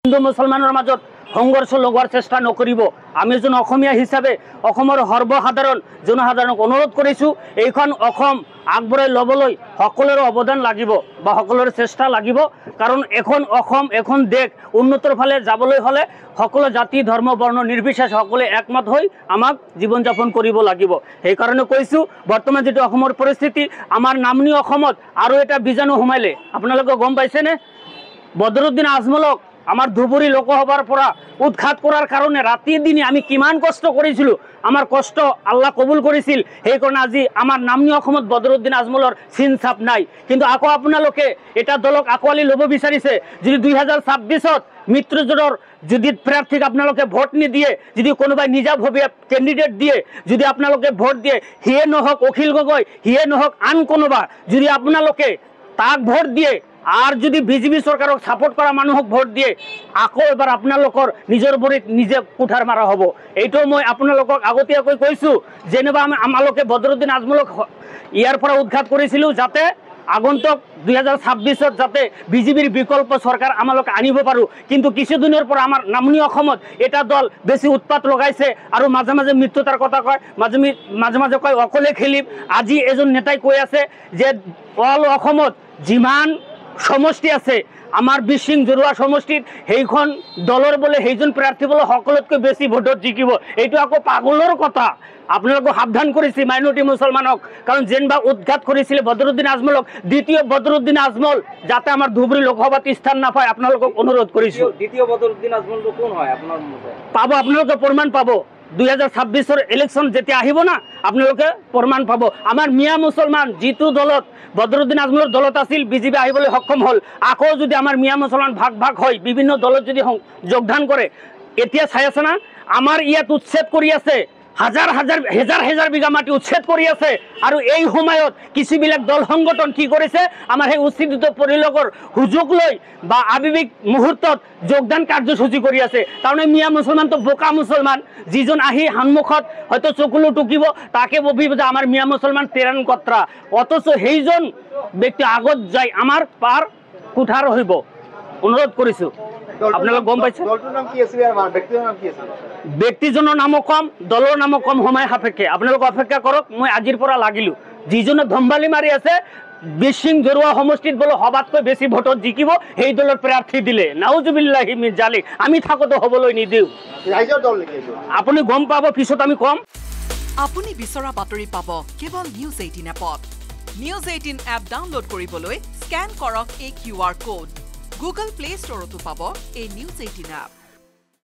হিন্দু মুছলমানৰ মাজত সংঘৰ্ষ লগোৱাৰ চেষ্টা নকৰিব। আমি এজন অসমীয়া হিচাপে অসমৰ সৰ্বসাধাৰণ জনসাধাৰণক অনুৰোধ কৰিছোঁ, এইখন অসম আগবঢ়াই ল'বলৈ সকলোৰে অৱদান লাগিব বা সকলোৰে চেষ্টা লাগিব। কাৰণ এখন অসম, এখন দেশ উন্নতৰ ফালে যাবলৈ হ'লে সকলো জাতি ধৰ্ম বৰ্ণ নিৰ্বিশেষে সকলোৱে একমত হৈ আমাক জীৱন যাপন কৰিব লাগিব। সেইকাৰণে কৈছোঁ, বৰ্তমান যিটো অসমৰ পৰিস্থিতি, আমাৰ নামনি অসমত আৰু এটা বীজাণু সোমাইলে। আপোনালোকে গম পাইছেনে? বদৰুদ্দিন আজমলক আমাৰ ধুবুৰী লোকসভাৰ পৰা উৎখাত কৰাৰ কাৰণে ৰাতি দিনে আমি কিমান কষ্ট কৰিছিলোঁ, আমাৰ কষ্ট আল্লাহ কবুল কৰিছিল। সেইকাৰণে আজি আমাৰ নামনি অসমত বদৰুদ্দিন আজমলৰ চিন চাপ নাই। কিন্তু আকৌ আপোনালোকে এটা দলক আঁকোৱালি ল'ব বিচাৰিছে। যদি 2026-ত মিত্ৰজোঁটৰ যদি প্ৰাৰ্থীক আপোনালোকে ভোট নিদিয়ে, যদি কোনোবাই নিজাভাৱে কেণ্ডিডেট দিয়ে, যদি আপোনালোকে ভোট দিয়ে, সিয়ে নহওক অখিল গগৈ, সিয়ে নহওক আন কোনোবা, যদি আপোনালোকে তাক ভোট দিয়ে আর যদি বিজেপি চৰকাৰক সাপোৰ্ট কৰা মানুহক ভোট দিয়ে, আকৌ এবাৰ আপোনালোকৰ নিজৰ ভৰিত নিজে কুঠাৰ মাৰা হ'ব। এইটো মই আপোনালোকক আগতীয়াকৈ কৈছোঁ। যেনিবা আমালোকে বদৰুদ্দিন আজমলক ইয়াৰ পৰা উৎখাত কৰিছিলোঁ যাতে আগন্তুক 2026-ত যাতে বিজেপিৰ বিকল্প চৰকাৰ আমালোকে আনিব পাৰোঁ। কিন্তু কিছুদিনৰ পৰা আমাৰ নামনি অসমত এটা দল বেছি উৎপাত লগাইছে আৰু মাজে মাজে মৃত্যুতাৰ কথা কয়, মাজে মাজে কয় অকলে খেলিম। আজি এজন নেতাই কৈ আছে যে অল অসমত যিমান সমষ্টি আছে, আমাৰ বিশিং জৰুৱা সমষ্টিত সেইখন দলৰ বোলে সেইজন প্ৰাৰ্থী বোলে সকলোতকৈ বেছি ভোটত জিকিব। এইটো আকৌ পাগলৰ কথা। আপোনালোকক সাৱধান কৰিছে মাইনৰিটি মুছলমানক। কাৰণ যেনিবা উৎখাত কৰিছিলে বদৰুদ্দিন আজমলক, দ্বিতীয় বদৰুদ্দিন আজমল যাতে আমাৰ ধুবুৰী লোকসভাত স্থান নাপায় আপোনালোকক অনুৰোধ কৰিছোঁ। দ্বিতীয় বদৰুদ্দিন আজমলটো কোন হয় আপোনাৰ মতে? পাব, আপোনালোকে প্ৰমাণ পাব। 2026-ৰ ইলেকশ্যন যেতিয়া আহিব না, আপোনালোকে প্ৰমাণ পাব। আমাৰ মিয়া মুছলমান যিটো দলত বদৰুদ্দিন আজমলৰ দলত আছিল, বিজেপি আহিবলৈ সক্ষম হ'ল। আকৌ যদি আমাৰ মিয়া মুছলমান ভাগ ভাগ হয় বিভিন্ন দলত যদি যোগদান কৰে, এতিয়া চাই আছে না আমাৰ ইয়াত উচ্ছেদ কৰি আছে, হেজাৰ বিঘা মাটি উচ্ছেদ কৰি আছে। আৰু এই সময়ত কিছুবিলাক দল সংগঠন কি কৰিছে, আমাৰ সেই উচ্ছেদিত পৰিলোকৰ সুযোগ লৈ বা আৱেগিক মুহূৰ্তত যোগদান কাৰ্যসূচী কৰি আছে। তাৰমানে মিয়া মুছলমানটো বোকা মুছলমান, যিজন আহি সন্মুখত হয়তো চকুলো টুকিব, তাকে ভাবিব যে আমাৰ মিয়া মুছলমান তেৰান কত্ৰা, অথচ সেইজন ব্যক্তি আগত যাই আমাৰ পাৰ কুঠাৰ হইব। অনুৰোধ কৰিছোঁ। আপোনালোক গম পাইছে ব্যক্তিজনৰ নামো কম, দলৰ নামো কম, সময় সাপেক্ষে আপোনালোক অপেক্ষা কৰক। মই আজিৰ পৰা লাগিলোঁ। যিজনে ধম্বালি মাৰি আছে বিশিং জৰুৱা সমষ্টিত বোলে সবাতকৈ বেছি ভোটত জিকিব, সেই দলৰ প্ৰাৰ্থী দিলে নাউজুবিল্লাহি মিন জালিক আমি থাকোঁতে হ'বলৈ নিদিওঁ। আপুনি গম পাব, পিছত আমি কম। আপুনি বিচৰা বাতৰি পাব কেৱল নিউজ 18 এপত। নিউজ 18 এপ ডাউনলোড কৰিবলৈ স্কেন কৰক এই QR কোড। গুগল প্লে ষ্টৰতো পাব এই নিউজ 18 এপ।